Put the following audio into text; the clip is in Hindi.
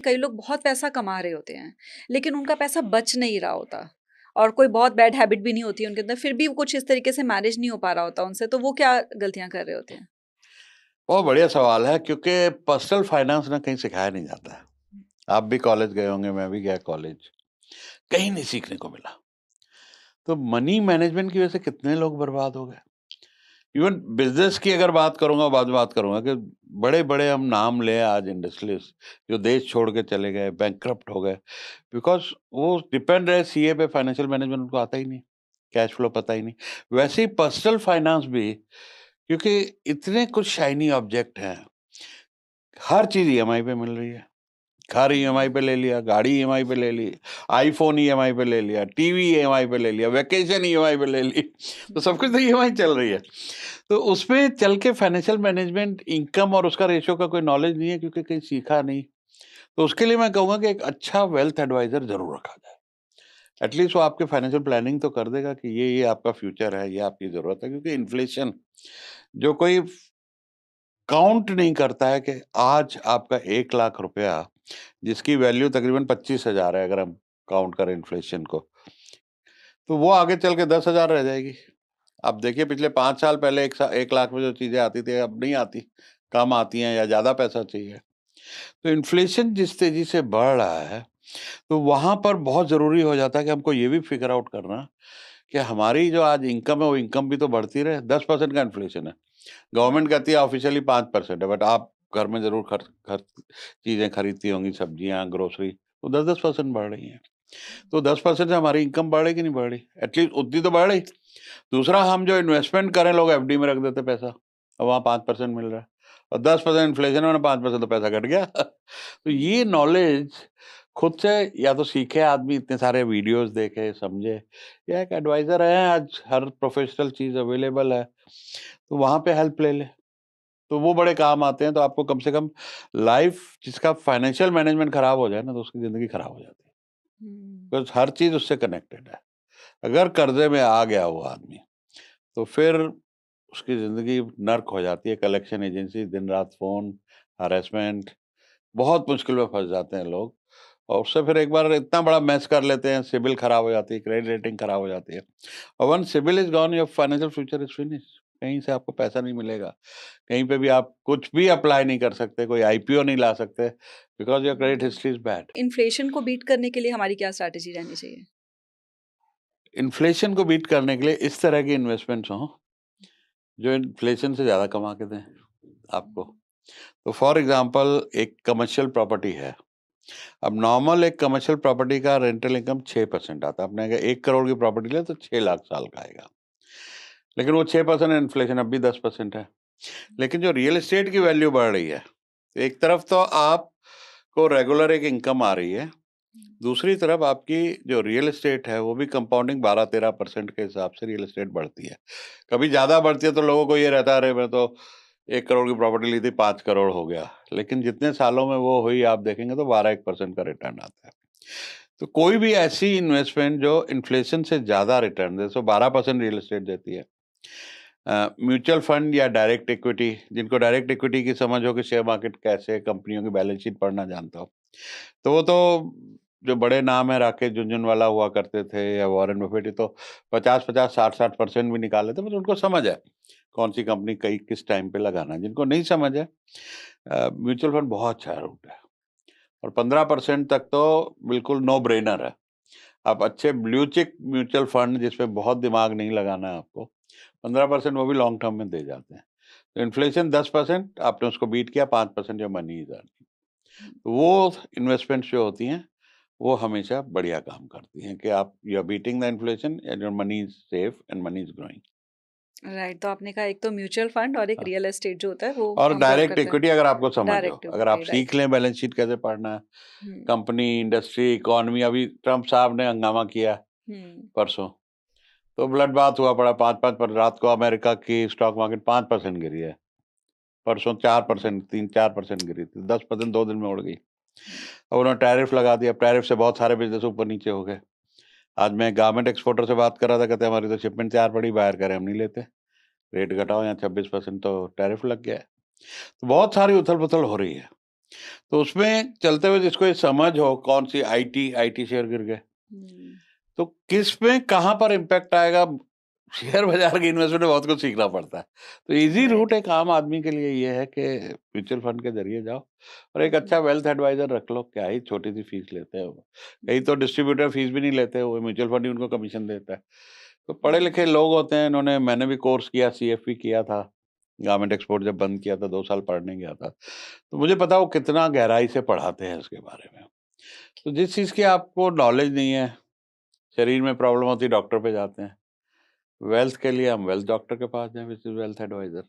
कई लोग बहुत पैसा कमा रहे होते हैं, लेकिन उनका पैसा बच नहीं रहा होता और कोई बहुत बैड हैबिट भी नहीं होती उनके अंदर, फिर भी वो कुछ इस तरीके से मैनेज नहीं हो पा रहा होता उनसे, तो वो क्या गलतियाँ कर रहे होते हैं? बहुत बढ़िया सवाल है क्योंकि पर्सनल फाइनेंस ना कहीं सिखाया नहीं जाता है। आप भी कॉलेज गए होंगे, मैं भी गया कॉलेज, कहीं नहीं सीखने को मिला। तो मनी मैनेजमेंट की वजह से कितने लोग बर्बाद हो गए। इवन बिजनेस की अगर बात करूंगा, बाद में बात करूंगा कि बड़े बड़े हम नाम ले आज इंडस्ट्रियलिस्ट जो देश छोड़ के चले गए, बैंकक्रप्ट हो गए, बिकॉज वो डिपेंड रहे सीए पे। फाइनेंशियल मैनेजमेंट उनको आता ही नहीं, कैश फ्लो पता ही नहीं। वैसे ही पर्सनल फाइनेंस भी, क्योंकि इतने कुछ शाइनी ऑब्जेक्ट हैं, हर चीज ईएमआई पे मिल रही है। घर ईएमआई पे ले लिया, गाड़ी ईएमआई पे ले ली, आईफोन ईएमआई पे ले लिया, टीवी ईएमआई पे ले लिया, वैकेशन ईएमआई पे ले ली, तो सब कुछ तो ईएमआई चल रही है। तो उसमें चल के फाइनेंशियल मैनेजमेंट, इनकम और उसका रेशियो का कोई नॉलेज नहीं है, क्योंकि कहीं सीखा नहीं। तो उसके लिए मैं कहूँगा कि एक अच्छा वेल्थ एडवाइजर ज़रूर रखा जाए। एटलीस्ट वो आपके फाइनेंशियल प्लानिंग तो कर देगा कि ये आपका फ्यूचर है, ये आपकी ज़रूरत है। क्योंकि इन्फ्लेशन जो कोई काउंट नहीं करता है कि आज आपका 1 लाख रुपया, जिसकी वैल्यू तकरीबन 25,000 है, अगर हम काउंट करें इन्फ्लेशन को, तो वो आगे चल के 10,000 रह जाएगी। अब देखिए पिछले 5 साल पहले 1 लाख में जो चीज़ें आती थी, अब नहीं आती, कम आती हैं या ज़्यादा पैसा चाहिए। तो इन्फ्लेशन जिस तेज़ी से बढ़ रहा है, तो वहाँ पर बहुत ज़रूरी हो जाता है कि हमको ये भी फ़िगर आउट करना कि हमारी जो आज इनकम है, वो इनकम भी तो बढ़ती रहे। 10% का इन्फ्लेशन है। गवर्नमेंट कहती है ऑफ़िशियली 5% है, बट आप घर में ज़रूर खर्च चीज़ें खरीदती होंगी, सब्जियाँ, ग्रोसरी, तो 10-10% बढ़ रही हैं। तो 10% से हमारी इनकम बढ़ रही कि नहीं बढ़ रही? एटलीस्ट उतनी तो बढ़ रही। दूसरा, हम जो इन्वेस्टमेंट करें, लोग एफडी में रख देते पैसा, और वहाँ 5% मिल रहा है, और 10% इन्फ्लेशन है, 5% तो पैसा घट गया। तो ये नॉलेज खुद से या तो सीखे आदमी, इतने सारे वीडियोज़ देखे, समझे, या एक एडवाइज़र है, आज हर प्रोफ़ेशनल चीज़ अवेलेबल है, तो वहाँ पे हेल्प ले ले। तो वो बड़े काम आते हैं। तो आपको कम से कम लाइफ़, जिसका फाइनेंशियल मैनेजमेंट खराब हो जाए ना, तो उसकी ज़िंदगी खराब हो जाती है। हुँ। बिकॉज़ हर चीज़ उससे कनेक्टेड है। अगर कर्ज़े में आ गया वो आदमी, तो फिर उसकी ज़िंदगी नर्क हो जाती है। कलेक्शन एजेंसी दिन-रात फ़ोन, हैरेसमेंट, बहुत मुश्किल में फँस जाते हैं लोग, और उससे फिर एक बार इतना बड़ा मेस कर लेते हैं, सिबिल खराब हो जाती है, क्रेडिट रेटिंग खराब हो जाती है। और once CIBIL is gone, your financial future is finished. कहीं से आपको पैसा नहीं मिलेगा। कहीं पे भी आप कुछ भी अप्लाई नहीं कर सकते, कोई आईपीओ नहीं ला सकते, because your credit hmm. History is bad. Inflation को बीट करने के लिए हमारी क्या स्ट्रैटेजी रहनी चाहिए? इन्फ्लेशन को बीट करने के लिए इस तरह की इन्वेस्टमेंट्स हों, जो इन्फ्लेशन से ज़्यादा कमा के दें आपको। तो फॉर एग्ज़ाम्पल, एक कमर्शियल प्रॉपर्टी है। अब नॉर्मल एक कमर्शियल प्रॉपर्टी का रेंटल इनकम 6% आता है। आपने अगर 1 करोड़ की प्रॉपर्टी लिया तो 6 लाख साल का आएगा। लेकिन वो 6% इन्फ्लेशन, अब भी 10% है। लेकिन जो रियल एस्टेट की वैल्यू बढ़ रही है, एक तरफ तो आपको रेगुलर एक इनकम आ रही है, दूसरी तरफ आपकी जो रियल एस्टेट है, वो भी कंपाउंडिंग 12-13% के हिसाब से रियल एस्टेट बढ़ती है। कभी ज़्यादा बढ़ती है तो लोगों को ये रहता है, अरे मैं तो 1 करोड़ की प्रॉपर्टी ली थी, 5 करोड़ हो गया। लेकिन जितने सालों में वो हुई, आप देखेंगे तो 12-1% का रिटर्न आता है। तो कोई भी ऐसी इन्वेस्टमेंट जो इन्फ्लेशन से ज़्यादा रिटर्न दे, सो 12% रियल एस्टेट देती है। म्यूचुअल फंड या डायरेक्ट इक्विटी, जिनको डायरेक्ट इक्विटी की समझ हो कि शेयर मार्केट कैसे, कंपनियों की बैलेंस शीट पढ़ना जानता हो, तो वो तो जो बड़े नाम है, राकेश झुनझुनवाला हुआ करते थे, या वॉरेन बफेट, ये तो 50-50, 60-60% भी निकाल लेते, मतलब उनको समझ है कौन सी कंपनी कहीं किस टाइम पे लगाना है। जिनको नहीं समझ है, म्यूचुअल फंड बहुत अच्छा रूट है, और 15% तक तो बिल्कुल नो ब्रेनर है। आप अच्छे ब्लू चिप म्यूचुअल फंड, जिसमें बहुत दिमाग नहीं लगाना है आपको, 15% वो भी लॉन्ग टर्म में दे जाते हैं। तो इन्फ्लेशन 10%, आपने उसको बीट किया, 5% योर मनी इज अर्निंग। तो वो इन्वेस्टमेंट्स जो होती हैं, वो हमेशा बढ़िया काम करती हैं कि आप you are beating the inflation and your money is safe and money is growing. Right, तो आपने कहा एक तो म्यूचुअल फंड और एक रियल एस्टेट जो होता है वो और काम वर्क डायरेक्ट करता है। इक्विटी, अगर आपको समझ हो, डायरेक्ट अगर आप इक्विटी, सीख राइट। लें बैलेंस शीट कैसे पढ़ना है, हुँ, कंपनी, इंडस्ट्री, इकोनॉमी, अभी ट्रम्प साहब ने हंगामा किया हुँ, परसों, तो ब्लड बाथ हुआ पड़ा। 5-5 पर रात को अमेरिका की स्टॉक मार्केट 5% गिरी है। परसों 4%, 3-4% गिरी थी। 10% 2 दिन में उड़ गई। हुँ, अब उन्होंने टैरिफ लगा दिया। टैरिफ से बहुत सारे बिज़नेस ऊपर-नीचे हो गए। आज मैं गारमेंट एक्सपोर्टर से बात कर रहा था, कहते हैं हमारी तो शिपमेंट तैयार पड़ी, बाहर कह रहे हैं हम नहीं लेते। रेट घटाओ, यहाँ 26% तो टैरिफ लग गया है। तो बहुत सारी उथल-पुथल हो रही है। तो उसमें चलते हुए जिसको ये समझ हो कौन सी आईटी शेयर गिर गए, हम्म, तो किस में कहाँ पर इम्पैक्ट आएगा, शेयर बाजार की इन्वेस्टमेंट में बहुत कुछ सीखना पड़ता है। तो इजी राइट। रूट एक आम आदमी के लिए ये है कि म्यूचुअल फंड के जरिए जाओ और एक अच्छा हम्म, वेल्थ एडवाइजर रख लो, क्या ही छोटी सी फीस लेते हैं वो। कहीं हम्म, तो डिस्ट्रीब्यूटर फीस भी नहीं लेते, वो म्यूचुअल फंड ही उनको कमीशन देता है। तो पढ़े लिखे हम्म, लोग होते हैं, इन्होंने, मैंने भी कोर्स किया, सीएफपी किया था, गवर्नमेंट एक्सपोर्ट जब बंद किया था 2 साल पढ़ने गया था, तो मुझे पता वो कितना गहराई से पढ़ाते हैं इसके बारे में। तो जिस चीज़ की आपको नॉलेज नहीं है, शरीर में प्रॉब्लम होती है, डॉक्टर पे जाते हैं। वेल्थ के लिए हम वेल्थ डॉक्टर के पास जाएँ, विच इज़ वेल्थ एडवाइज़र।